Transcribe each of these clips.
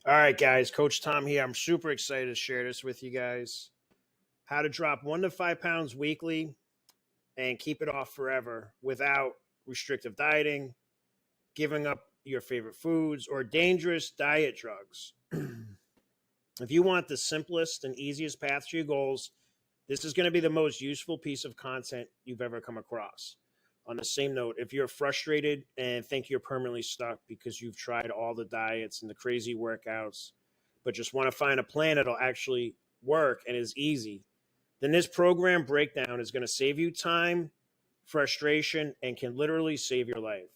All right, guys. Coach Tom here. I'm super excited to share this with you guys. How to drop 1 to 5 pounds weekly and keep it off forever without restrictive dieting, giving up your favorite foods, or dangerous diet drugs. If you want the simplest and easiest path to your goals, this is going to be the most useful piece of content you've ever come across. On the same note, if you're frustrated and think you're permanently stuck because you've tried all the diets and the crazy workouts, but just want to find a plan that'll actually work and is easy, then this program breakdown is going to save you time, frustration, and can literally save your life.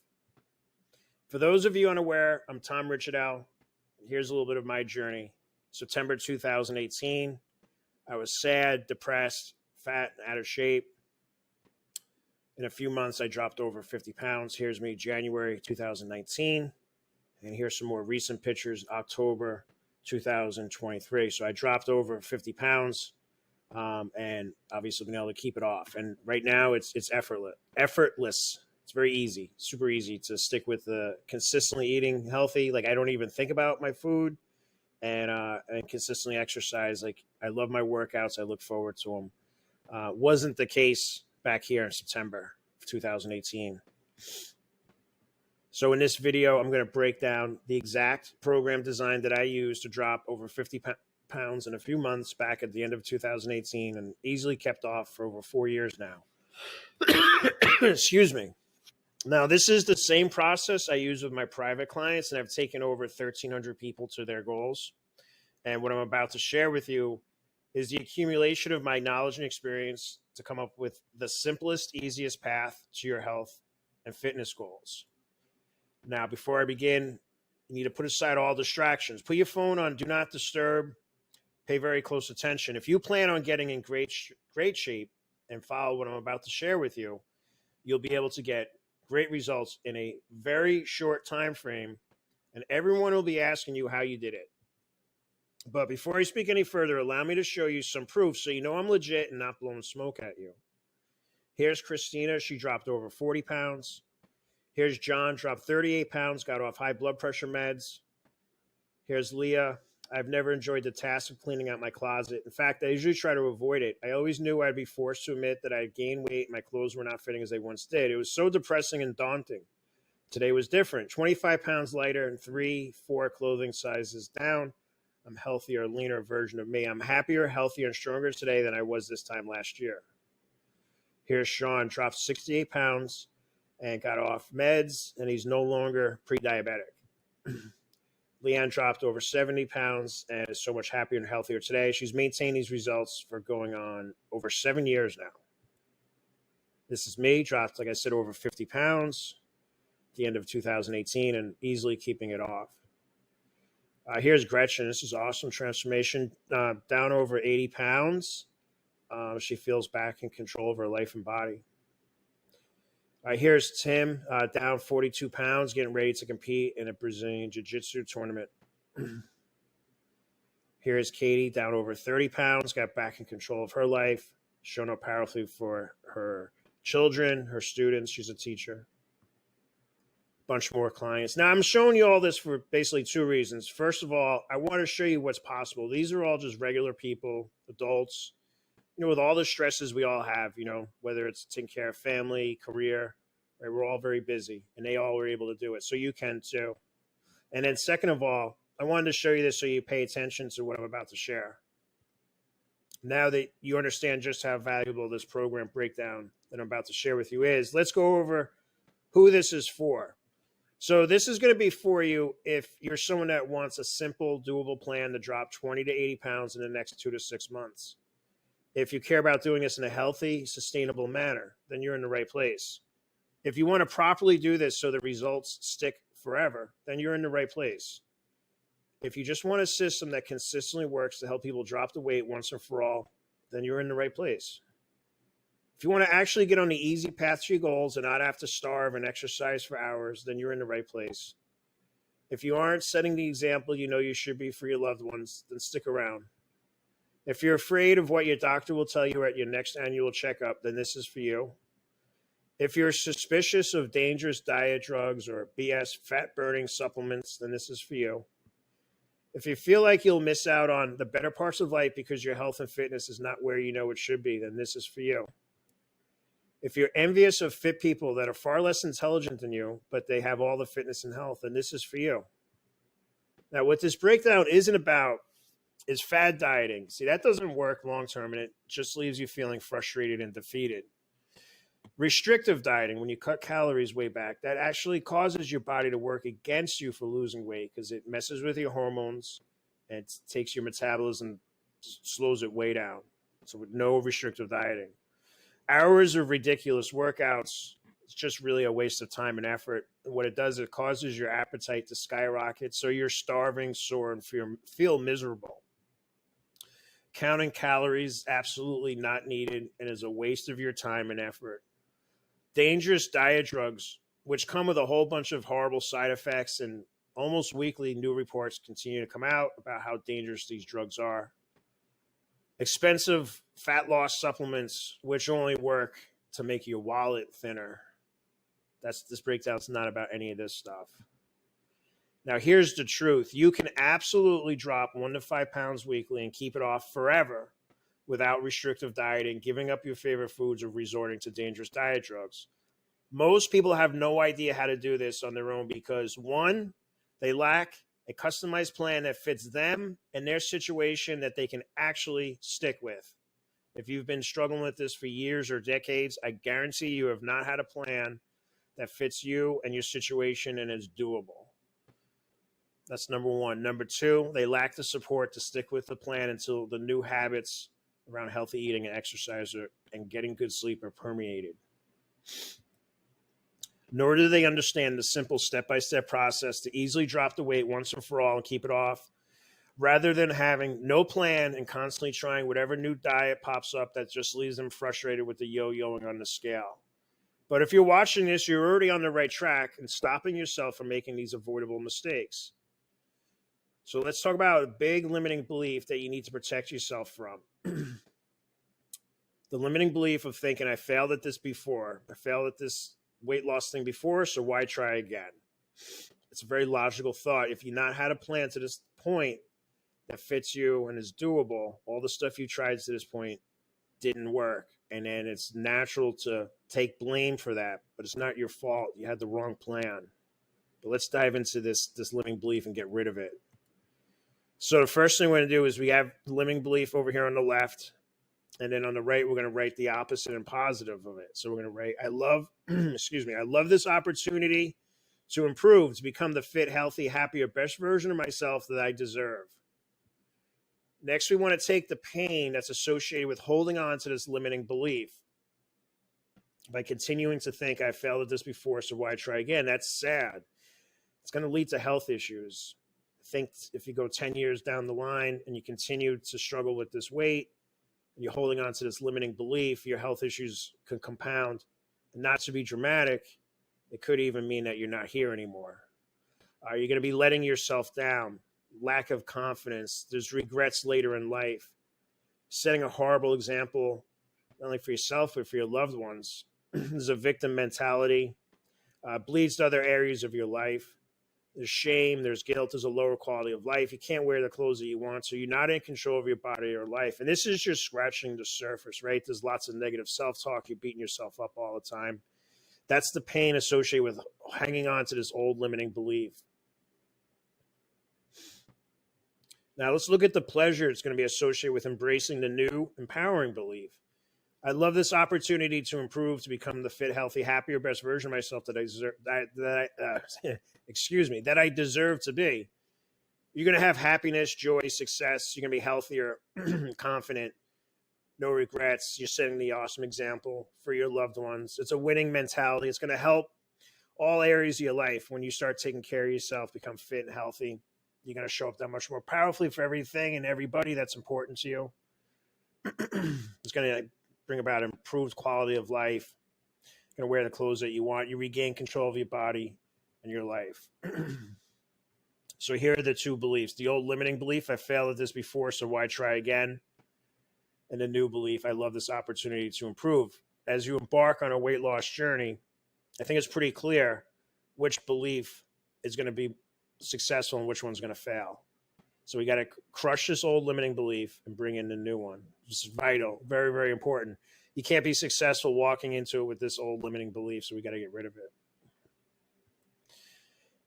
For those of you unaware, I'm Tom Richardell. Here's a little bit of my journey. September 2018, I was sad, depressed, fat, and out of shape. In a few months, I dropped over 50 pounds. Here's me, January 2019. And here's some more recent pictures, October 2023. So I dropped over 50 pounds and obviously been able to keep it off. And right now, it's effortless. It's very easy, super easy to stick with consistently eating healthy. Like I don't even think about my food and consistently exercise. Like I love my workouts. I look forward to them. Wasn't the case back here in September of 2018. So in this video, I'm going to break down the exact program design that I used to drop over 50 pounds in a few months back at the end of 2018 and easily kept off for over 4 years now. Excuse me. Now, this is the same process I use with my private clients, and I've taken over 1,300 people to their goals. And what I'm about to share with you is the accumulation of my knowledge and experience to come up with the simplest, easiest path to your health and fitness goals. Now, before I begin, you need to put aside all distractions. Put your phone on Do Not Disturb. Pay very close attention. If you plan on getting in great shape and follow what I'm about to share with you, you'll be able to get great results in a very short time frame, and everyone will be asking you how you did it. But before I speak any further, allow me to show you some proof so you know I'm legit and not blowing smoke at you. Here's Christina. She dropped over 40 pounds. Here's John, dropped 38 pounds, got off high blood pressure meds. Here's Leah. I've never enjoyed the task of cleaning out my closet. In fact, I usually try to avoid it. I always knew I'd be forced to admit that I had gained weight and my clothes were not fitting as they once did. It was so depressing and daunting. Today was different. 25 pounds lighter and 3-4 clothing sizes down. I'm a healthier, leaner version of me. I'm happier, healthier, and stronger today than I was this time last year. Here's Sean, dropped 68 pounds and got off meds, and he's no longer pre-diabetic. Leanne dropped over 70 pounds and is so much happier and healthier today. She's maintained these results for going on over 7 years now. This is me, dropped, like I said, over 50 pounds at the end of 2018 and easily keeping it off. Here's Gretchen. This is awesome transformation. Down over 80 pounds. She feels back in control of her life and body. Here's Tim, down 42 pounds, getting ready to compete in a Brazilian Jiu-Jitsu tournament. Here's Katie, down over 30 pounds, got back in control of her life, shown up powerfully for her children, her students. She's a teacher. Bunch more clients. Now, I'm showing you all this for basically two reasons. First of all, I want to show you what's possible. These are all just regular people, adults, with all the stresses we all have, whether it's taking care of family, career, right? We're all very busy, and they all were able to do it. So you can too. And then second of all, I wanted to show you this so you pay attention to what I'm about to share. Now that you understand just how valuable this program breakdown that I'm about to share with you is, let's go over who this is for. So this is going to be for you if you're someone that wants a simple, doable plan to drop 20 to 80 pounds in the next 2 to 6 months. If you care about doing this in a healthy, sustainable manner, then you're in the right place. If you want to properly do this so the results stick forever, then you're in the right place. If you just want a system that consistently works to help people drop the weight once and for all, then you're in the right place. If you want to actually get on the easy path to your goals and not have to starve and exercise for hours, then you're in the right place. If you aren't setting the example you should be for your loved ones, then stick around. If you're afraid of what your doctor will tell you at your next annual checkup, then this is for you. If you're suspicious of dangerous diet drugs or BS fat-burning supplements, then this is for you. If you feel like you'll miss out on the better parts of life because your health and fitness is not where you know it should be, then this is for you. If you're envious of fit people that are far less intelligent than you, but they have all the fitness and health, then this is for you. Now, what this breakdown isn't about is fad dieting. See, that doesn't work long term, and it just leaves you feeling frustrated and defeated. Restrictive dieting, when you cut calories way back, that actually causes your body to work against you for losing weight because it messes with your hormones and it takes your metabolism, slows it way down. So with no restrictive dieting. Hours of ridiculous workouts, it's just really a waste of time and effort. And what it does, it causes your appetite to skyrocket. So you're starving, sore, and feel miserable. Counting calories, absolutely not needed and is a waste of your time and effort. Dangerous diet drugs, which come with a whole bunch of horrible side effects, and almost weekly new reports continue to come out about how dangerous these drugs are. Expensive fat loss supplements, which only work to make your wallet thinner. This breakdown's not about any of this stuff. Now, here's the truth. You can absolutely drop 1 to 5 pounds weekly and keep it off forever without restrictive dieting, giving up your favorite foods, or resorting to dangerous diet drugs. Most people have no idea how to do this on their own because, one, they lack a customized plan that fits them and their situation that they can actually stick with. If you've been struggling with this for years or decades, I guarantee you have not had a plan that fits you and your situation and is doable. That's number one. Number two, they lack the support to stick with the plan until the new habits around healthy eating and exercise and getting good sleep are permeated. Nor do they understand the simple step-by-step process to easily drop the weight once and for all and keep it off, rather than having no plan and constantly trying whatever new diet pops up that just leaves them frustrated with the yo-yoing on the scale. But if you're watching this, you're already on the right track and stopping yourself from making these avoidable mistakes. So let's talk about a big limiting belief that you need to protect yourself from. The limiting belief of thinking, I failed at this before. I failed at this weight loss thing before, so why try again? It's a very logical thought. If you've not had a plan to this point that fits you and is doable, all the stuff you tried to this point didn't work. And then it's natural to take blame for that, but it's not your fault. You had the wrong plan. But let's dive into this limiting belief and get rid of it. So the first thing we're going to do is we have the limiting belief over here on the left. And then on the right, we're going to write the opposite and positive of it. So we're going to write, I love, I love this opportunity to improve, to become the fit, healthy, happier, best version of myself that I deserve. Next, we want to take the pain that's associated with holding on to this limiting belief by continuing to think, I failed at this before, so why try again? That's sad. It's going to lead to health issues. I think if you go 10 years down the line and you continue to struggle with this weight, and you're holding on to this limiting belief, your health issues can compound. And not to be dramatic, it could even mean that you're not here anymore. You're going to be letting yourself down, lack of confidence. There's regrets later in life, setting a horrible example, not only for yourself, but for your loved ones. There's a victim mentality, bleeds to other areas of your life. There's shame, there's guilt, there's a lower quality of life. You can't wear the clothes that you want, so you're not in control of your body or life. And this is just scratching the surface, right? There's lots of negative self-talk. You're beating yourself up all the time. That's the pain associated with hanging on to this old limiting belief. Now let's look at the pleasure it's going to be associated with embracing the new, empowering belief. I love this opportunity to improve, to become the fit, healthy, happier, best version of myself that I deserve, that I deserve to be. You're going to have happiness, joy, success. You're going to be healthier, confident, no regrets. You're setting the awesome example for your loved ones. It's a winning mentality. It's going to help all areas of your life. When you start taking care of yourself, become fit and healthy, you're going to show up that much more powerfully for everything and everybody that's important to you. It's going to bring about improved quality of life. You're going to wear the clothes that you want. You regain control of your body and your life. So here are the two beliefs. The old limiting belief, I failed at this before, so why try again? And the new belief, I love this opportunity to improve. As you embark on a weight loss journey, I think it's pretty clear which belief is going to be successful and which one's going to fail. So we got to crush this old limiting belief and bring in a new one. This is vital, very, very important. You can't be successful walking into it with this old limiting belief, so we got to get rid of it.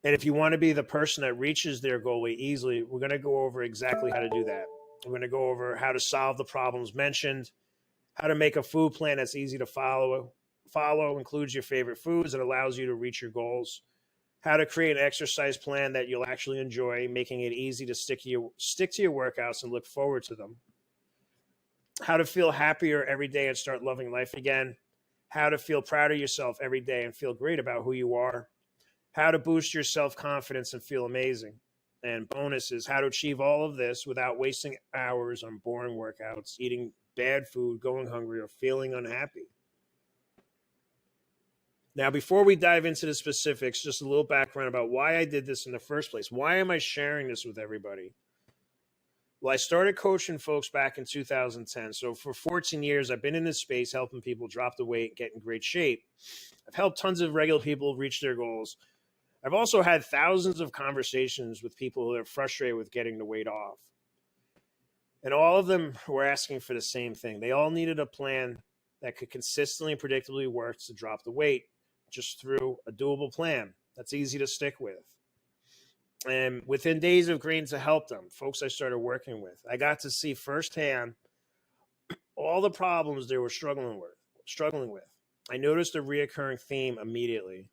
And if you want to be the person that reaches their goal way easily, we're going to go over exactly how to do that. We're going to go over how to solve the problems mentioned, how to make a food plan that's easy to follow, includes your favorite foods and allows you to reach your goals, how to create an exercise plan that you'll actually enjoy, making it easy to stick to your workouts and look forward to them, how to feel happier every day and start loving life again, how to feel proud of yourself every day and feel great about who you are, how to boost your self-confidence and feel amazing. And bonus is how to achieve all of this without wasting hours on boring workouts, eating bad food, going hungry, or feeling unhappy. Now, before we dive into the specifics, just a little background about why I did this in the first place. Why am I sharing this with everybody? Well, I started coaching folks back in 2010. So for 14 years, I've been in this space helping people drop the weight, get in great shape. I've helped tons of regular people reach their goals. I've also had thousands of conversations with people who are frustrated with getting the weight off. And all of them were asking for the same thing. They all needed a plan that could consistently and predictably work to drop the weight just through a doable plan that's easy to stick with. And within days of agreeing to help them, folks I started working with, I got to see firsthand all the problems they were struggling with. I noticed a reoccurring theme immediately.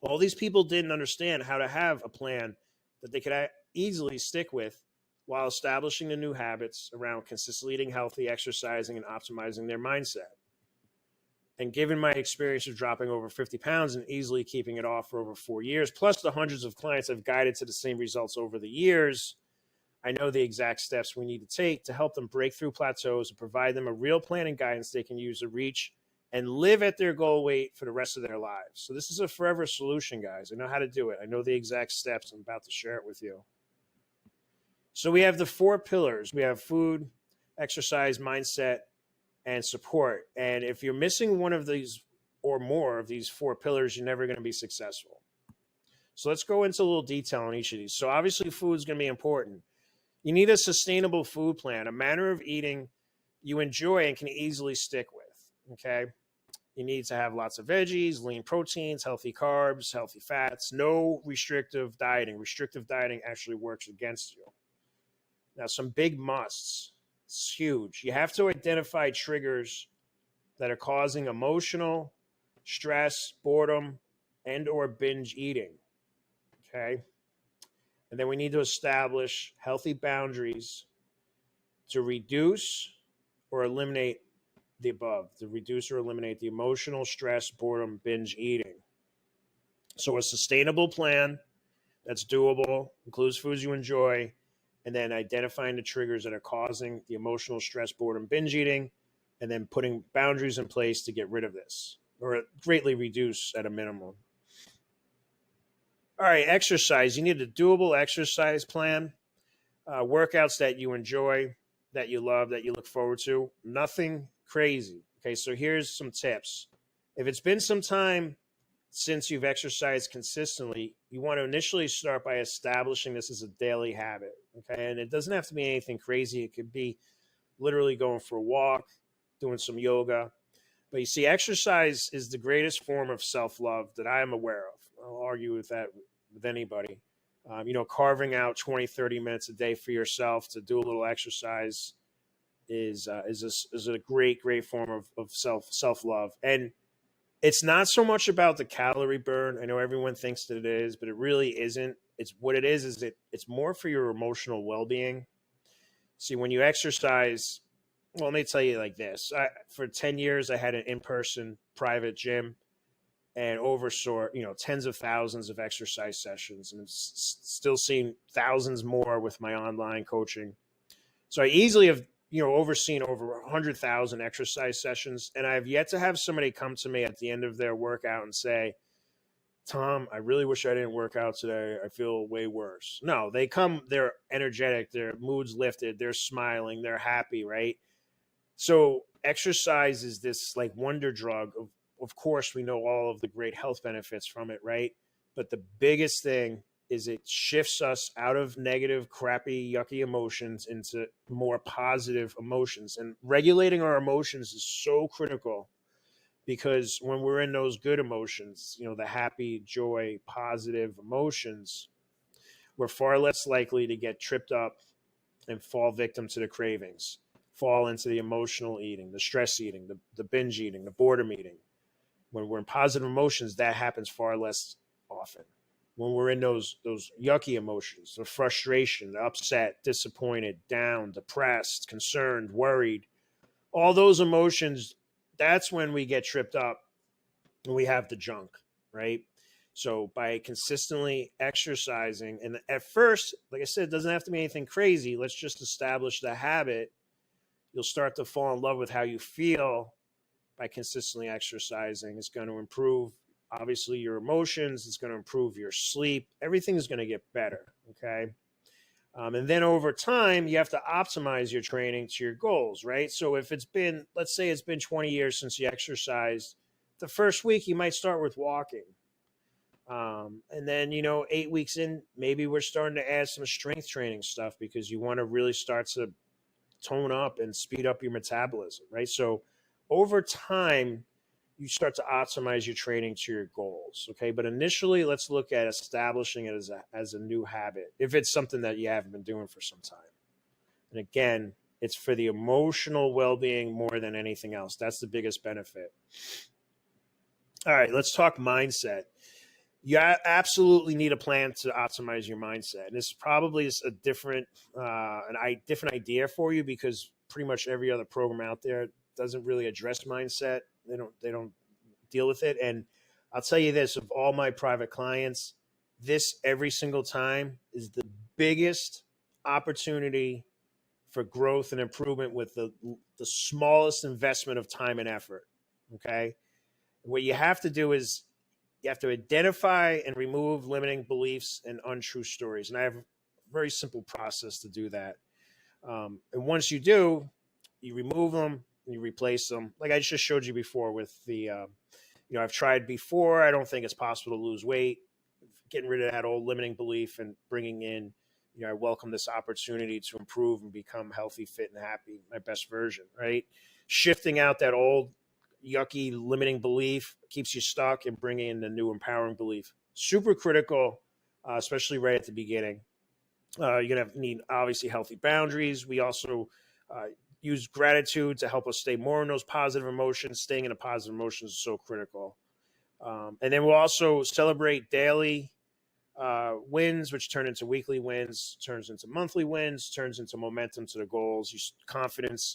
All these people didn't understand how to have a plan that they could easily stick with while establishing the new habits around consistently eating healthy, exercising, and optimizing their mindset. And given my experience of dropping over 50 pounds and easily keeping it off for over 4 years, plus the hundreds of clients I've guided to the same results over the years, I know the exact steps we need to take to help them break through plateaus and provide them a real plan and guidance they can use to reach and live at their goal weight for the rest of their lives. So this is a forever solution, guys. I know how to do it. I know the exact steps. I'm about to share it with you. So we have the 4 pillars. We have food, exercise, mindset, and support. And if you're missing one of these or more of these 4 pillars, you're never going to be successful. So let's go into a little detail on each of these. So obviously food is going to be important. You need a sustainable food plan, a manner of eating you enjoy and can easily stick with, okay? You need to have lots of veggies, lean proteins, healthy carbs, healthy fats, no restrictive dieting. Restrictive dieting actually works against you. Now, some big musts. It's huge. You have to identify triggers that are causing emotional stress, boredom, and or binge eating, okay? And then we need to establish healthy boundaries to reduce or eliminate the above, to reduce or eliminate the emotional stress, boredom, binge eating. So a sustainable plan that's doable, includes foods you enjoy, and then identifying the triggers that are causing the emotional stress, boredom, binge eating, and then putting boundaries in place to get rid of this or greatly reduce at a minimum. All right, exercise. You need a doable exercise plan, workouts that you enjoy, that you love, that you look forward to. Nothing crazy. Okay, so here's some tips. If it's been some time since you've exercised consistently, you want to initially start by establishing this as a daily habit. Okay, and it doesn't have to be anything crazy. It could be literally going for a walk, doing some yoga. But you see, exercise is the greatest form of self-love that I am aware of. I'll argue with that with anybody. Carving out 20, 30 minutes a day for yourself to do a little exercise is a great, great form of self-love. And it's not so much about the calorie burn. I know everyone thinks that it is, but it really isn't. It's what it is it's more for your emotional well-being. See, when you exercise, well, let me tell you like this. For 10 years, I had an in-person private gym and oversaw, tens of thousands of exercise sessions, and still seeing thousands more with my online coaching. So I easily have, overseen over 100,000 exercise sessions, and I've yet to have somebody come to me at the end of their workout and say, Tom, I really wish I didn't work out today. I feel way worse. No, they come, they're energetic, their mood's lifted, they're smiling, they're happy, right? So exercise is this like wonder drug. Of course, we know all of the great health benefits from it, right? But the biggest thing is it shifts us out of negative, crappy, yucky emotions into more positive emotions. And regulating our emotions is so critical, because when we're in those good emotions, the happy, joy, positive emotions, we're far less likely to get tripped up and fall victim to the cravings, fall into the emotional eating, the stress eating, the binge eating, the boredom eating. When we're in positive emotions, that happens far less often. When we're in those yucky emotions, the frustration, the upset, disappointed, down, depressed, concerned, worried, all those emotions, that's when we get tripped up and we have the junk, right? So by consistently exercising, and at first, like I said, it doesn't have to be anything crazy. Let's just establish the habit. You'll start to fall in love with how you feel by consistently exercising. It's going to improve, obviously, your emotions. It's going to improve your sleep. Everything is going to get better, okay? And then over time, you have to optimize your training to your goals, right? So if it's been, let's say it's been 20 years since you exercised, the first week you might start with walking. And then, 8 weeks in, maybe we're starting to add some strength training stuff, because you want to really start to tone up and speed up your metabolism, right? So over time, you start to optimize your training to your goals, okay? But initially, let's look at establishing it as a new habit, if it's something that you haven't been doing for some time. And again, it's for the emotional well-being more than anything else. That's the biggest benefit. All right, let's talk mindset. You absolutely need a plan to optimize your mindset. And this probably is a different idea for you, because pretty much every other program out there doesn't really address mindset. They don't deal with it. And I'll tell you this, of all my private clients, this every single time is the biggest opportunity for growth and improvement with the smallest investment of time and effort. Okay. What you have to do is you have to identify and remove limiting beliefs and untrue stories. And I have a very simple process to do that. And once you do, you remove them and you replace them. Like I just showed you before with the, I've tried before. I don't think it's possible to lose weight. Getting rid of that old limiting belief and bringing in, I welcome this opportunity to improve and become healthy, fit, and happy, my best version, right? Shifting out that old yucky limiting belief keeps you stuck, and bringing in the new empowering belief. Super critical, especially right at the beginning. You're going to need, obviously, healthy boundaries. We also use gratitude to help us stay more in those positive emotions. Staying in a positive emotions is so critical. And then we'll also celebrate daily wins, which turn into weekly wins, turns into monthly wins, turns into momentum to the goals. Your confidence,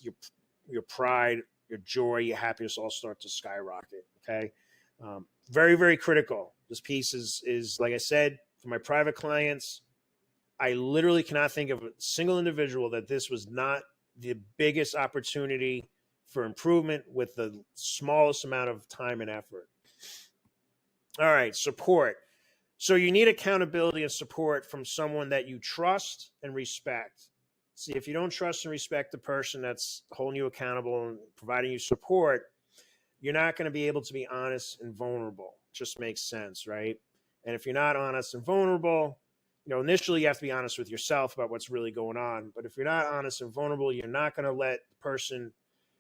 your pride, your joy, your happiness all start to skyrocket. Okay, very, very critical. This piece is like I said, for my private clients, I literally cannot think of a single individual that this was not the biggest opportunity for improvement with the smallest amount of time and effort. All right, support. So you need accountability and support from someone that you trust and respect. See, if you don't trust and respect the person that's holding you accountable and providing you support, you're not going to be able to be honest and vulnerable. It just makes sense, right? And if you're not honest and vulnerable, initially you have to be honest with yourself about what's really going on. But if you're not honest and vulnerable, you're not going to let the person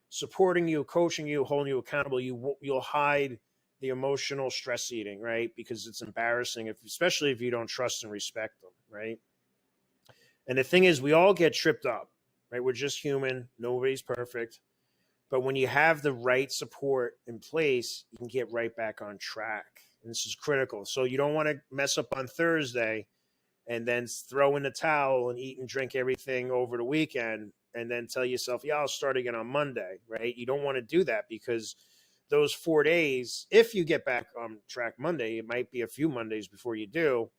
supporting you, coaching you, holding you accountable, you'll hide the emotional stress eating, right? Because it's embarrassing, especially if you don't trust and respect them, right? And the thing is, we all get tripped up, right? We're just human. Nobody's perfect. But when you have the right support in place, you can get right back on track. And this is critical. So you don't want to mess up on Thursday and then throw in the towel and eat and drink everything over the weekend and then tell yourself, yeah, I'll start again on Monday, right? You don't want to do that, because those 4 days, if you get back on track Monday, it might be a few Mondays before you do,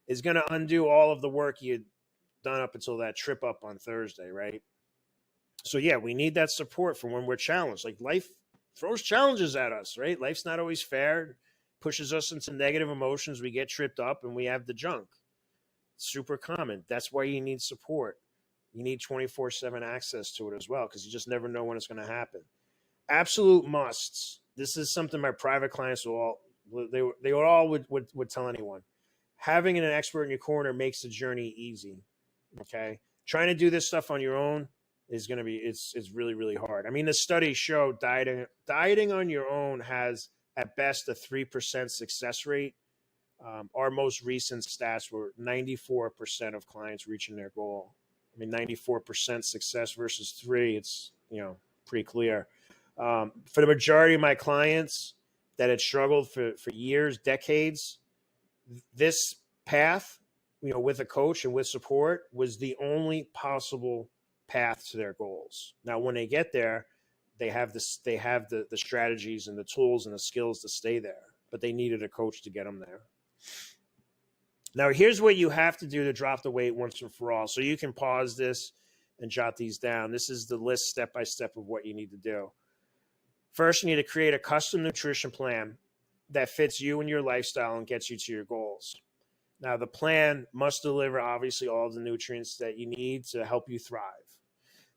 is going to undo all of the work you'd done up until that trip up on Thursday, right? So yeah, we need that support for when we're challenged. Like, life throws challenges at us, right? Life's not always fair, pushes us into negative emotions. We get tripped up and we have the junk. Super common. That's why you need support. You need 24/7 access to it as well, because you just never know when it's going to happen. Absolute musts. This is something my private clients would tell anyone. having an expert in your corner makes the journey easy. Okay. Trying to do this stuff on your own is going to be, it's really, really hard. I mean, the studies show dieting on your own has at best a 3% success rate. Our most recent stats were 94% of clients reaching their goal. I mean, 94% success versus 3, it's, pretty clear. For the majority of my clients that had struggled for years, decades, this path, with a coach and with support was the only possible path to their goals. Now, when they get there, they have the strategies and the tools and the skills to stay there, but they needed a coach to get them there. Now, here's what you have to do to drop the weight once and for all. So you can pause this and jot these down. This is the list step by step of what you need to do. First, you need to create a custom nutrition plan that fits you and your lifestyle and gets you to your goals. Now, the plan must deliver, obviously, all of the nutrients that you need to help you thrive.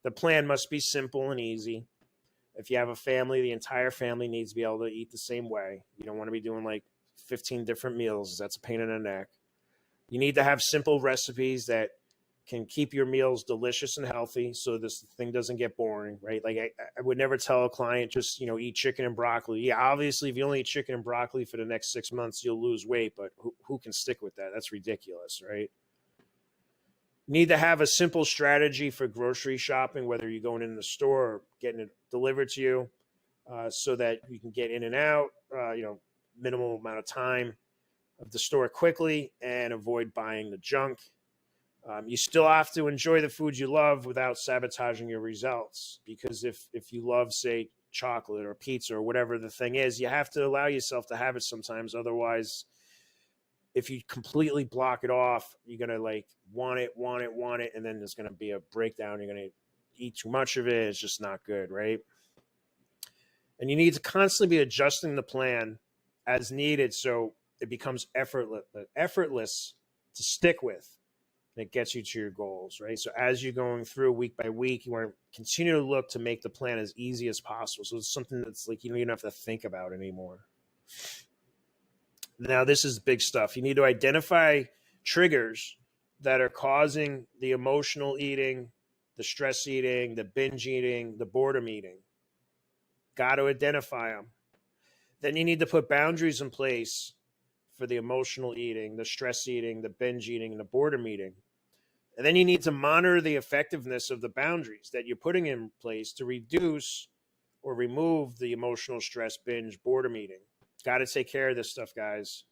The plan must be simple and easy. If you have a family, the entire family needs to be able to eat the same way. You don't want to be doing like 15 different meals. That's a pain in the neck. You need to have simple recipes that can keep your meals delicious and healthy so this thing doesn't get boring, right? Like I would never tell a client just, eat chicken and broccoli. Yeah, obviously, if you only eat chicken and broccoli for the next 6 months, you'll lose weight, but who can stick with that? That's ridiculous, right? You need to have a simple strategy for grocery shopping, whether you're going in the store or getting it delivered to you, so that you can get in and out, minimal amount of time of the store quickly and avoid buying the junk. You still have to enjoy the food you love without sabotaging your results, because if you love, say, chocolate or pizza or whatever the thing is, you have to allow yourself to have it sometimes. Otherwise, if you completely block it off, you're going to want it, and then there's going to be a breakdown. You're going to eat too much of it. It's just not good, right? And you need to constantly be adjusting the plan as needed so it becomes effortless to stick with. And it gets you to your goals, right? So as you're going through week by week, you want to continue to look to make the plan as easy as possible. So it's something that's like you don't even have to think about anymore. Now, this is big stuff. You need to identify triggers that are causing the emotional eating, the stress eating, the binge eating, the boredom eating. Got to identify them. Then you need to put boundaries in place for the emotional eating, the stress eating, the binge eating, and the boredom eating. And then you need to monitor the effectiveness of the boundaries that you're putting in place to reduce or remove the emotional stress, binge, boredom eating. Got to take care of this stuff, guys.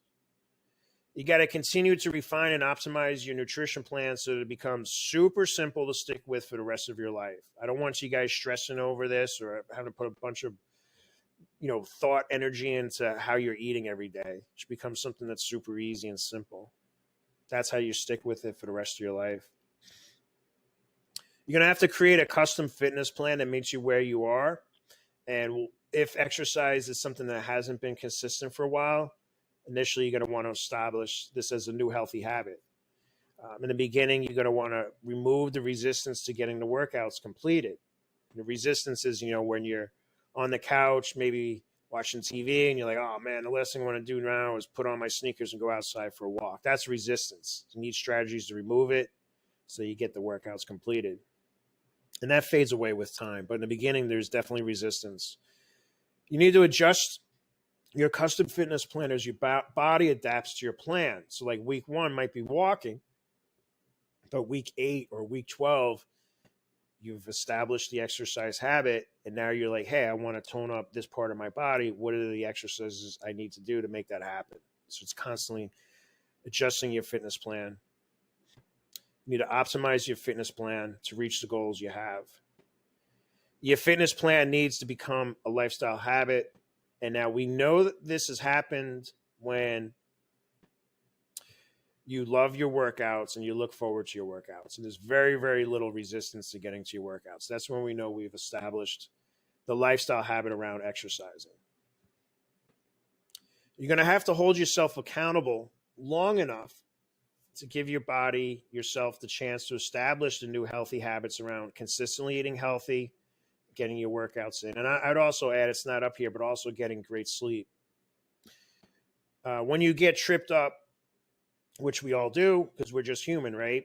You got to continue to refine and optimize your nutrition plan so that it becomes super simple to stick with for the rest of your life. I don't want you guys stressing over this or having to put a bunch of thought energy into how you're eating every day. It should become something that's super easy and simple. That's how you stick with it for the rest of your life. You're going to have to create a custom fitness plan that meets you where you are. And if exercise is something that hasn't been consistent for a while, initially you're going to want to establish this as a new healthy habit. In the beginning, you're going to want to remove the resistance to getting the workouts completed. The resistance is, when you're on the couch, maybe watching TV, and you're like, oh man, the last thing I want to do now is put on my sneakers and go outside for a walk. That's resistance. You need strategies to remove it so you get the workouts completed. And that fades away with time. But in the beginning, there's definitely resistance. You need to adjust your custom fitness plan as your body adapts to your plan. So like week 1 might be walking, but week 8 or week 12, you've established the exercise habit, and now you're like, hey, I want to tone up this part of my body. What are the exercises I need to do to make that happen? So it's constantly adjusting your fitness plan. You need to optimize your fitness plan to reach the goals you have. Your fitness plan needs to become a lifestyle habit. And now we know that this has happened when you love your workouts and you look forward to your workouts. And there's very, very little resistance to getting to your workouts. That's when we know we've established the lifestyle habit around exercising. You're going to have to hold yourself accountable long enough to give your body, yourself, the chance to establish the new healthy habits around consistently eating healthy, getting your workouts in. And I'd also add, it's not up here, but also getting great sleep. When you get tripped up which we all do because we're just human, right?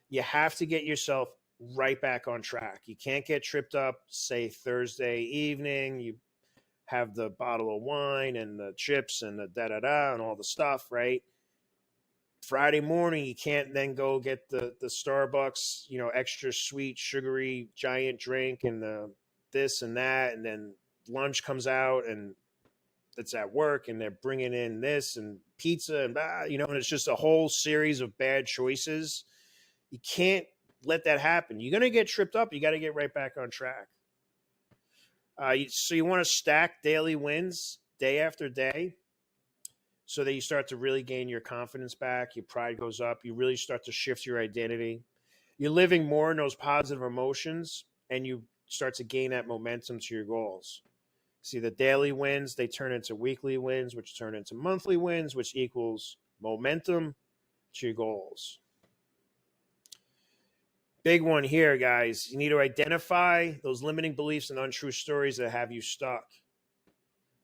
You have to get yourself right back on track. You can't get tripped up, say Thursday evening, you have the bottle of wine and the chips and the da da da and all the stuff, right? Friday morning, you can't then go get the Starbucks, extra sweet, sugary, giant drink and the this and that, and then lunch comes out and it's at work and they're bringing in this and pizza and and it's just a whole series of bad choices. You can't let that happen. You're gonna get tripped up. You got to get right back on track. So you want to stack daily wins day after day so that you start to really gain your confidence back. Your pride goes up. You really start to shift your identity. You're living more in those positive emotions and you start to gain that momentum to your goals. See, the daily wins, they turn into weekly wins, which turn into monthly wins, which equals momentum to your goals. Big one here, guys. You need to identify those limiting beliefs and untrue stories that have you stuck.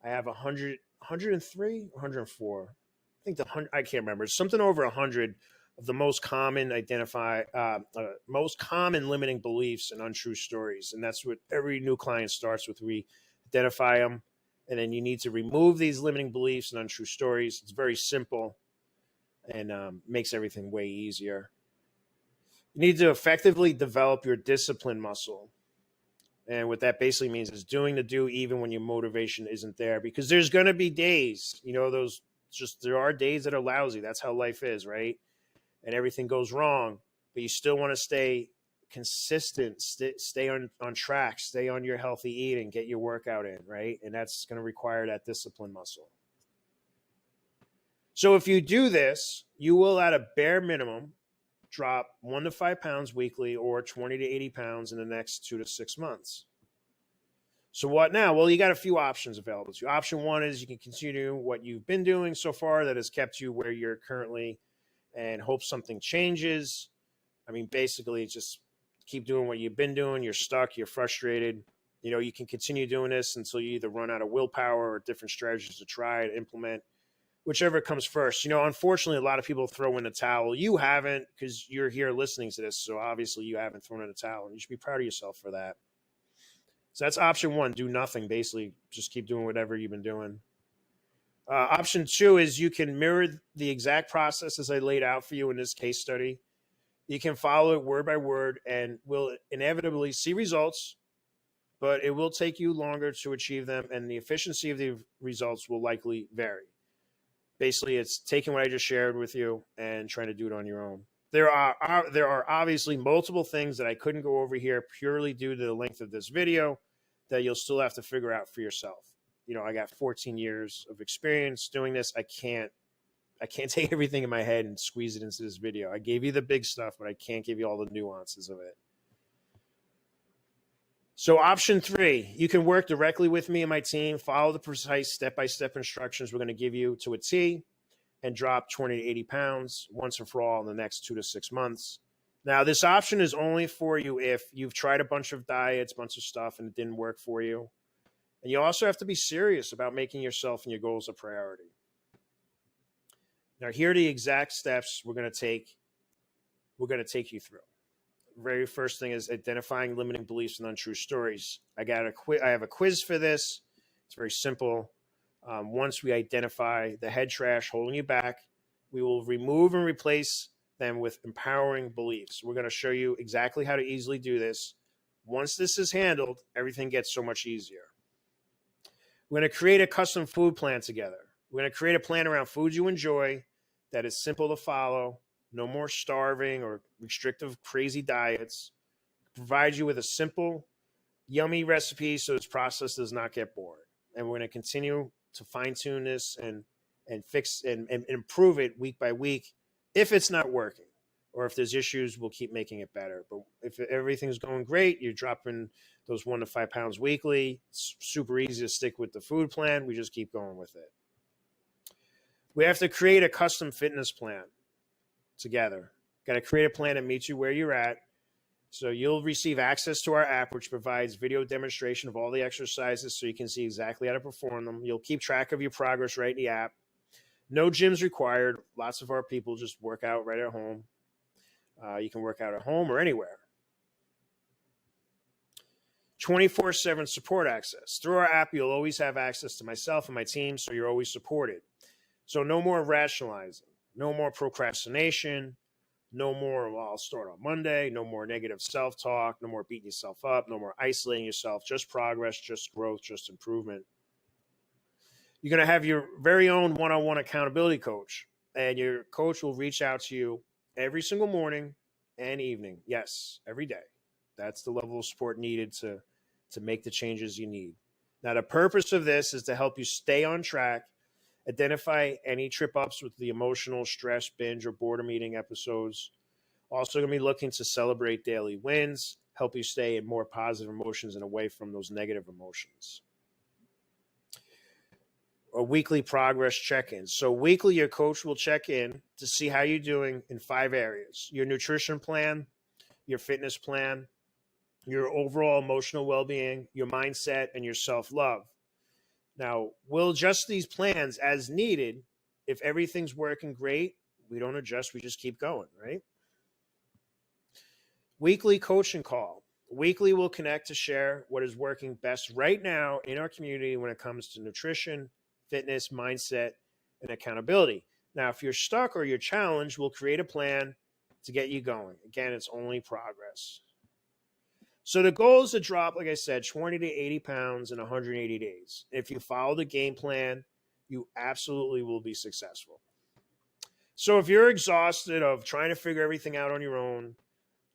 I have 100, 103, 104. I think I can't remember. It's something over 100 of the most common most common limiting beliefs and untrue stories. And that's what every new client starts with. We identify them, and then you need to remove these limiting beliefs and untrue stories. It's very simple and makes everything way easier. You need to effectively develop your discipline muscle. And what that basically means is doing the do even when your motivation isn't there, because there's going to be days, there are days that are lousy. That's how life is, right? And everything goes wrong, but you still want to stay consistent, stay on track, stay on your healthy eating, get your workout in, right? And that's going to require that discipline muscle. So if you do this, you will at a bare minimum drop 1 to 5 pounds weekly or 20 to 80 pounds in the next 2 to 6 months. So what now? Well, you got a few options available to you. Option one is you can continue what you've been doing so far that has kept you where you're currently and hope something changes. I mean, basically just keep doing what you've been doing. You're stuck, you're frustrated. You can continue doing this until you either run out of willpower or different strategies to try and implement, whichever comes first. Unfortunately, a lot of people throw in the towel. You haven't, because you're here listening to this. So obviously you haven't thrown in the towel, and you should be proud of yourself for that. So that's option one, do nothing. Basically, just keep doing whatever you've been doing. Option two is you can mirror the exact process as I laid out for you in this case study. You can follow it word by word and will inevitably see results, but it will take you longer to achieve them, and the efficiency of the results will likely vary. Basically, it's taking what I just shared with you and trying to do it on your own. There are obviously multiple things that I couldn't go over here purely due to the length of this video that you'll still have to figure out for yourself. I got 14 years of experience doing this. I can't take everything in my head and squeeze it into this video. I gave you the big stuff, but I can't give you all the nuances of it. So option three, you can work directly with me and my team, follow the precise step-by-step instructions we're going to give you to a T, and drop 20 to 80 pounds once and for all in the next 2 to 6 months. Now, this option is only for you if you've tried a bunch of diets, bunch of stuff, and it didn't work for you. And you also have to be serious about making yourself and your goals a priority. Now, here are the exact steps we're going to take you through. Very first thing is identifying limiting beliefs and untrue stories. I have a quiz for this. It's very simple. Once we identify the head trash holding you back, we will remove and replace them with empowering beliefs. We're going to show you exactly how to easily do this. Once this is handled, everything gets so much easier. We're going to create a custom food plan together. We're going to create a plan around foods you enjoy that is simple to follow. No more starving or restrictive, crazy diets. Provide you with a simple, yummy recipe so this process does not get bored. And we're going to continue to fine-tune this and fix and improve it week by week. If it's not working or if there's issues, we'll keep making it better. But if everything's going great, you're dropping those 1 to 5 pounds weekly. It's super easy to stick with the food plan. We just keep going with it. We have to create a custom fitness plan together. Got to create a plan that meets you where you're at. So you'll receive access to our app, which provides video demonstration of all the exercises so you can see exactly how to perform them. You'll keep track of your progress right in the app. No gyms required. Lots of our people just work out right at home. You can work out at home or anywhere. 24/7 support access. Through our app, you'll always have access to myself and my team, so you're always supported. So no more rationalizing, no more procrastination, no more, well, I'll start on Monday, no more negative self-talk, no more beating yourself up, no more isolating yourself, just progress, just growth, just improvement. You're going to have your very own one-on-one accountability coach, and your coach will reach out to you every single morning and evening. Yes, every day. That's the level of support needed to make the changes you need. Now, the purpose of this is to help you stay on track, identify any trip ups with the emotional stress, binge, or boredom eating episodes. Also going to be looking to celebrate daily wins, help you stay in more positive emotions and away from those negative emotions. A weekly progress check-in. So weekly, your coach will check in to see how you're doing in 5 areas: your nutrition plan, your fitness plan, your overall emotional well-being, your mindset, and your self-love. Now, we'll adjust these plans as needed. If everything's working great, we don't adjust, we just keep going, right? Weekly coaching call. Weekly, we'll connect to share what is working best right now in our community when it comes to nutrition, fitness, mindset, and accountability. Now, if you're stuck or you're challenged, we'll create a plan to get you going. Again, it's only progress. So the goal is to drop, like I said, 20 to 80 pounds in 180 days. If you follow the game plan, you absolutely will be successful. So if you're exhausted of trying to figure everything out on your own,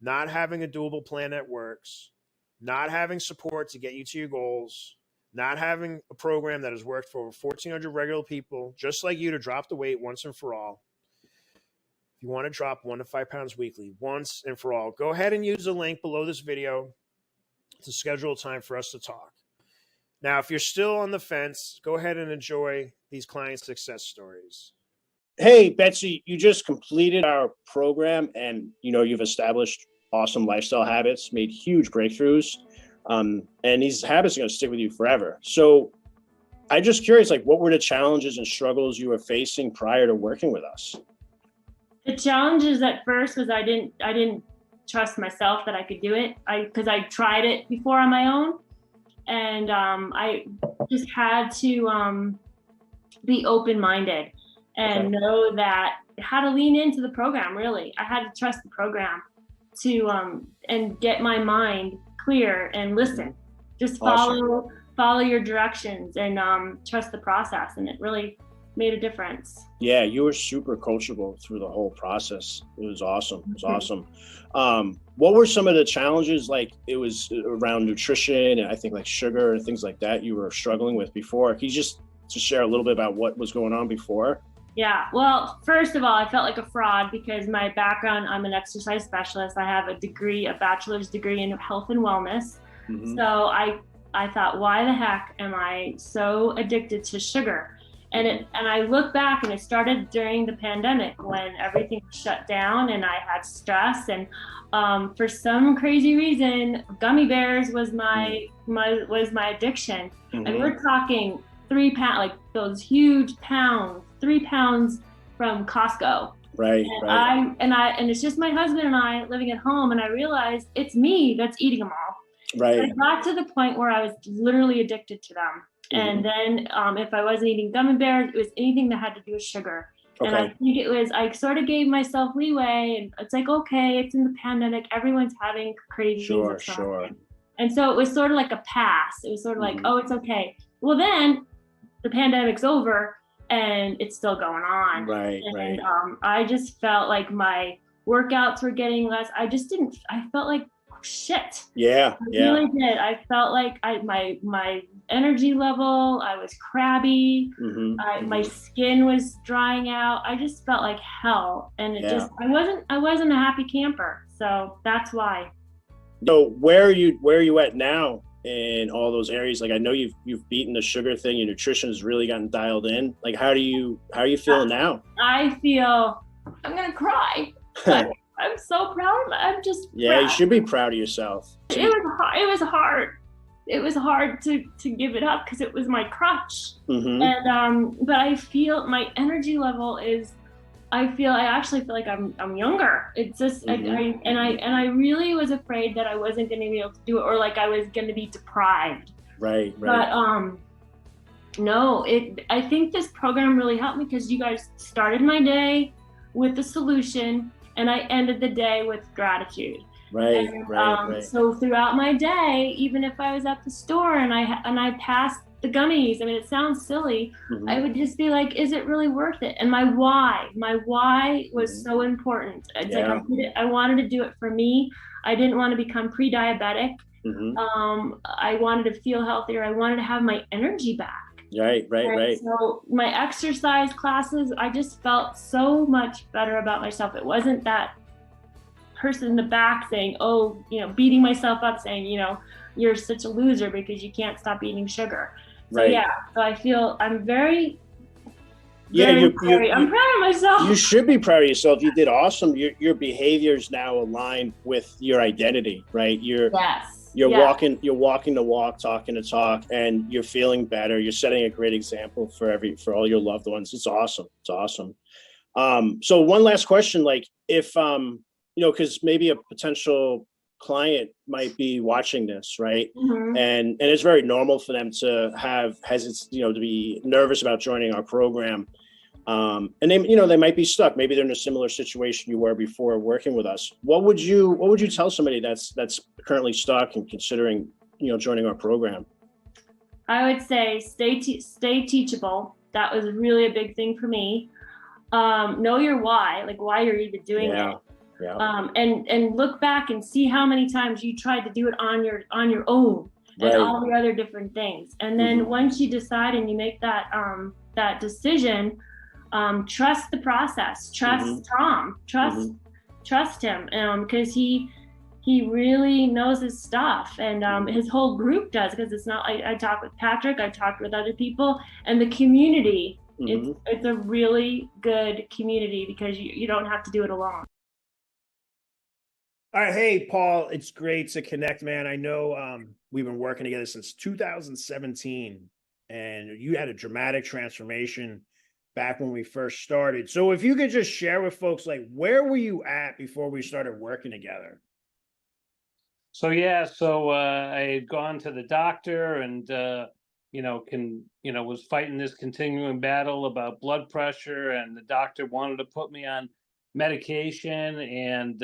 not having a doable plan that works, not having support to get you to your goals, not having a program that has worked for over 1,400 regular people, just like you, to drop the weight once and for all. If you want to drop 1 to 5 pounds weekly, once and for all, go ahead and use the link below this video to schedule a time for us to talk. Now, if you're still on the fence, go ahead and enjoy these client success stories. Hey, Betsy, you just completed our program and, you've established awesome lifestyle habits, made huge breakthroughs. And these habits are going to stick with you forever. So I'm just curious, what were the challenges and struggles you were facing prior to working with us? The challenges at first was I didn't trust myself that I could do it. Because I tried it before on my own, and I just had to be open-minded and know that how to lean into the program. Really, I had to trust the program to and get my mind clear and listen. Just follow your directions and trust the process, and it really made a difference. Yeah, you were super coachable through the whole process. It was awesome. It was awesome. What were some of the challenges? It was around nutrition and I think sugar and things like that you were struggling with before. Can you just share a little bit about what was going on before? Yeah, well, first of all, I felt like a fraud because my background, I'm an exercise specialist. I have a bachelor's degree in health and wellness. Mm-hmm. So I thought, why the heck am I so addicted to sugar? And I look back, and it started during the pandemic when everything was shut down and I had stress, and for some crazy reason, gummy bears was my addiction. Mm-hmm. And we're talking 3 pounds, those huge pounds, 3 pounds from Costco. Right. And it's just my husband and I living at home, and I realized it's me that's eating them all. Right. I got to the point where I was literally addicted to them. And then if I wasn't eating gummy bears, it was anything that had to do with sugar. Okay. And I think I sort of gave myself leeway, and it's okay, it's in the pandemic, everyone's having cravings. Sure. And so it was sort of like a pass. It was sort of oh, it's okay. Well, then the pandemic's over and it's still going on. Right. I just felt like my workouts were getting less. I felt like shit. Yeah. I really did. I felt like my energy level, I was crabby. My skin was drying out. I just felt like hell. And I wasn't a happy camper. So that's why. So where are you at now in all those areas? I know you've beaten the sugar thing, your nutrition has really gotten dialed in. How are you feeling now? I'm gonna cry. I'm so proud. I'm just proud. You should be proud of yourself. It was hard. it was hard to give it up because it was my crutch. Mm-hmm. And but I feel my energy level is, I actually feel like I'm younger. It's just I really was afraid that I wasn't going to be able to do it, or like I was going to be deprived. Right. But no, I think this program really helped me because you guys started my day with the solution and I ended the day with gratitude. Right, And, so throughout my day, even if I was at the store and I passed the gummies, I mean, it sounds silly. Mm-hmm. I would just be like, is it really worth it? And my why was so important. It's like I wanted to do it for me. I didn't want to become pre-diabetic. I wanted to feel healthier. I wanted to have my energy back. Right. So my exercise classes, I just felt so much better about myself. It wasn't that person in the back saying, oh, beating myself up saying, you're such a loser because you can't stop eating sugar. So so I feel I'm very I'm proud of myself. You should be proud of yourself. You did awesome. Your behaviors now align with your identity, right? You're walking the walk, talking the talk, and you're feeling better. You're setting a great example for all your loved ones. It's awesome. So one last question, like if because maybe a potential client might be watching this, right? And it's very normal for them to have hesitancy, to be nervous about joining our program. And they might be stuck. Maybe they're in a similar situation you were before working with us. What would you tell somebody that's currently stuck and considering, joining our program? I would say stay teachable. That was really a big thing for me. Know your why, like why you're even doing it. And look back and see how many times you tried to do it on your own and all the other different things. And then once you decide and you make that decision, trust the process, trust Tom, trust him, because he really knows his stuff, and his whole group does, because it's not like I talked with Patrick, I talked with other people, and the community, it's a really good community because you don't have to do it alone. All right. Hey, Paul, it's great to connect, man. I know we've been working together since 2017, and you had a dramatic transformation back when we first started. So if you could just share with folks, like, where were you at before we started working together? So, I had gone to the doctor and, was fighting this continuing battle about blood pressure, and the doctor wanted to put me on medication, and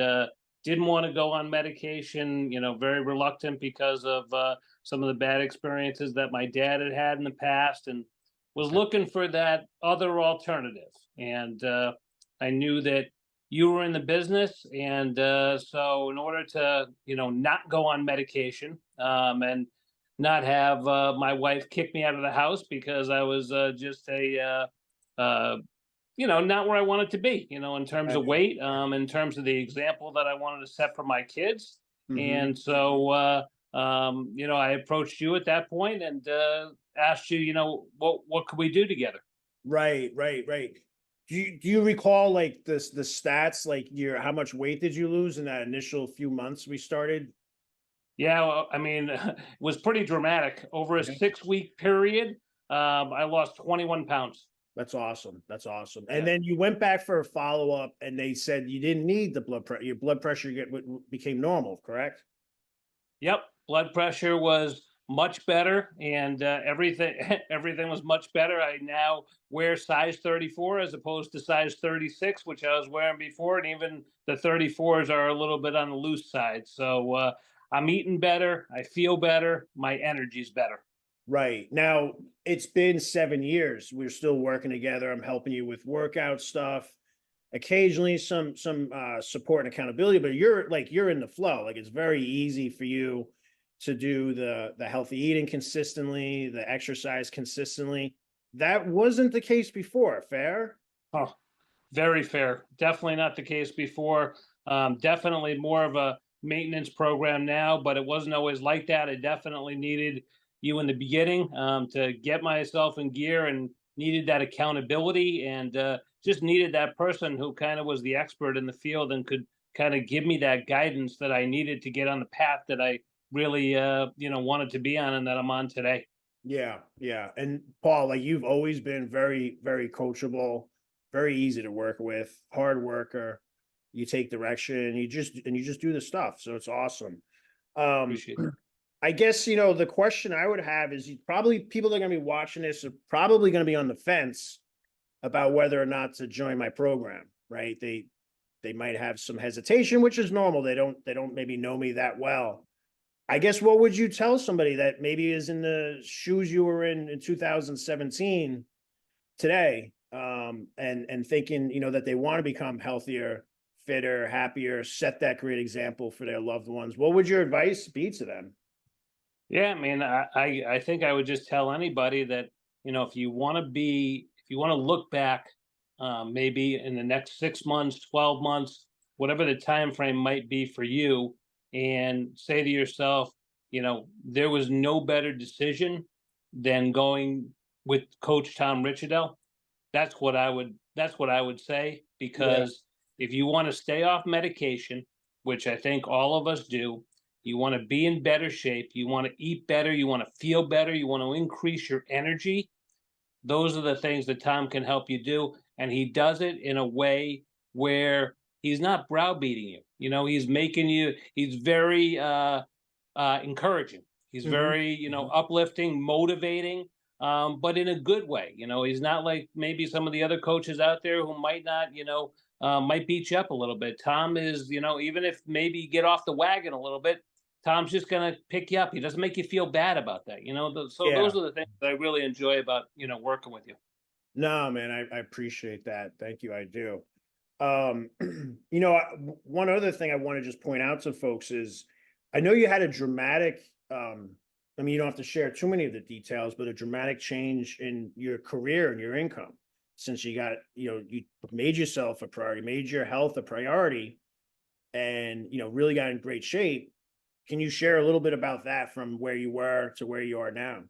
didn't want to go on medication, very reluctant because of some of the bad experiences that my dad had had in the past, and was looking for that other alternative. And I knew that you were in the business. And so in order to, not go on medication and not have my wife kick me out of the house because I was just not where I wanted to be, in terms of weight, in terms of the example that I wanted to set for my kids. And so, I approached you at that point and asked you, what could we do together? Right. Do you recall like the stats, like how much weight did you lose in that initial few months we started? Yeah, well, I mean, it was pretty dramatic. Over a 6-week period, I lost 21 pounds. That's awesome. And then you went back for a follow-up and they said you didn't need the blood pressure. Your blood pressure became normal, correct? Yep. Blood pressure was much better, and everything was much better. I now wear size 34 as opposed to size 36, which I was wearing before. And even the 34s are a little bit on the loose side. So I'm eating better. I feel better. My energy's better. Right. Now, it's been 7 years. We're still working together. I'm helping you with workout stuff, occasionally some support and accountability, but you're in the flow. Like, it's very easy for you to do the healthy eating consistently, the exercise consistently. That wasn't the case before. Fair? Oh, very fair. Definitely not the case before. Definitely more of a maintenance program now, but it wasn't always like that. I definitely needed you in the beginning to get myself in gear, and needed that accountability, and just needed that person who kind of was the expert in the field and could kind of give me that guidance that I needed to get on the path that I really, wanted to be on and that I'm on today. Yeah, yeah. And Paul, like you've always been very, very coachable, very easy to work with, hard worker. You take direction and you just do the stuff. So it's awesome. Um, Appreciate it. I guess the question I would have is probably people that are gonna be watching this are probably gonna be on the fence about whether or not to join my program, right? They might have some hesitation, which is normal. They don't maybe know me that well. I guess what would you tell somebody that maybe is in the shoes you were in 2017 today, and thinking, that they want to become healthier, fitter, happier, set that great example for their loved ones? What would your advice be to them? Yeah, I mean, I think I would just tell anybody that, if you want to look back, maybe in the next 6 months, 12 months, whatever the time frame might be for you, and say to yourself, there was no better decision than going with Coach Tom Richardell. That's what I would say, Yeah. because if you want to stay off medication, which I think all of us do, you want to be in better shape, you want to eat better, you want to feel better, you want to increase your energy. Those are the things that Tom can help you do, and he does it in a way where he's not browbeating you. He's making you. He's very encouraging. He's Hmm. very, uplifting, motivating, but in a good way. He's not like maybe some of the other coaches out there who might not, might beat you up a little bit. Tom is, even if maybe you get off the wagon a little bit, Tom's just gonna pick you up. He doesn't make you feel bad about that. So Yeah. those are the things that I really enjoy about, working with you. No, man, I appreciate that. Thank you. I do. One other thing I want to just point out to folks is I know you had a dramatic, I mean, you don't have to share too many of the details, but a dramatic change in your career and your income since you got, you made yourself a priority, made your health a priority, and, really got in great shape. Can you share a little bit about that from where you were to where you are now?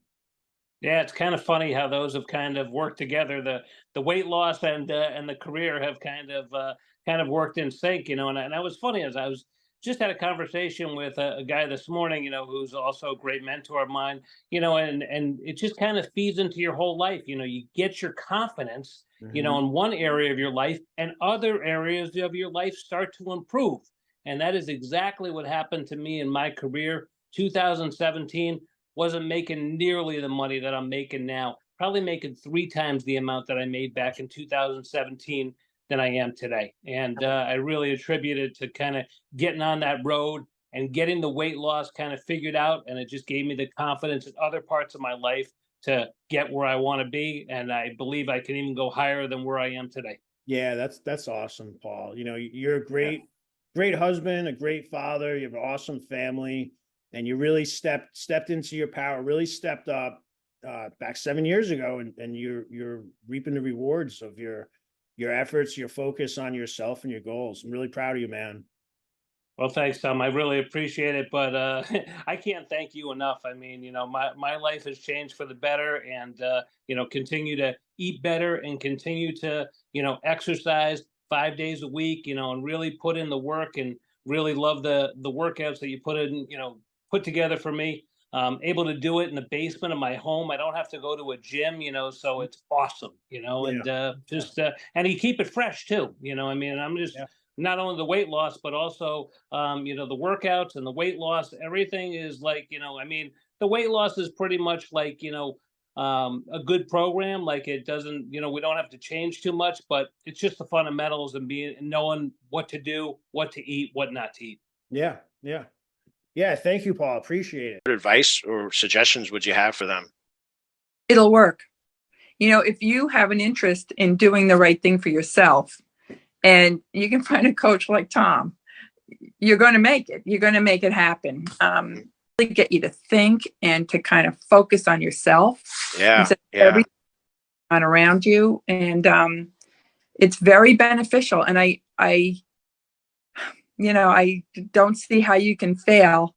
Yeah, it's kind of funny how those have kind of worked together. The weight loss and the career have kind of worked in sync, And I was funny as I was just had a conversation with a guy this morning, who's also a great mentor of mine, and it just kind of feeds into your whole life. You get your confidence, Hmm. in one area of your life, and other areas of your life start to improve. And that is exactly what happened to me in my career. 2017 wasn't making nearly the money that I'm making now. Probably making 3 times the amount that I made back in 2017 than I am today. And I really attribute it to kind of getting on that road and getting the weight loss kind of figured out. And it just gave me the confidence in other parts of my life to get where I want to be. And I believe I can even go higher than where I am today. Yeah, that's awesome, Paul. You're a Yeah. great husband, a great father. You have an awesome family, and you really stepped into your power, really stepped up back 7 years ago, and you're reaping the rewards of your efforts, your focus on yourself and your goals. I'm really proud of you, man. Well, thanks, Tom. I really appreciate it, but I can't thank you enough. I mean, my life has changed for the better, and continue to eat better and continue to exercise 5 days a week, and really put in the work and really love the workouts that you put together for me. Able to do it in the basement of my home. I don't have to go to a gym, so it's awesome, Yeah, and yeah, just and you keep it fresh too. I mean, I'm just yeah, not only the weight loss, but also the workouts and the weight loss. Everything is like, I mean, the weight loss is pretty much like, a good program. Like it doesn't, we don't have to change too much, but it's just the fundamentals and knowing what to do, what to eat, what not to eat. yeah, yeah. Yeah, thank you, Paul. Appreciate it. What advice or suggestions would you have for them? It'll work. If you have an interest in doing the right thing for yourself and you can find a coach like Tom, you're going to make it. You're going to make it happen. Really get you to think and to kind of focus on yourself Yeah, instead of yeah, everything on around you. And it's very beneficial. And I don't see how you can fail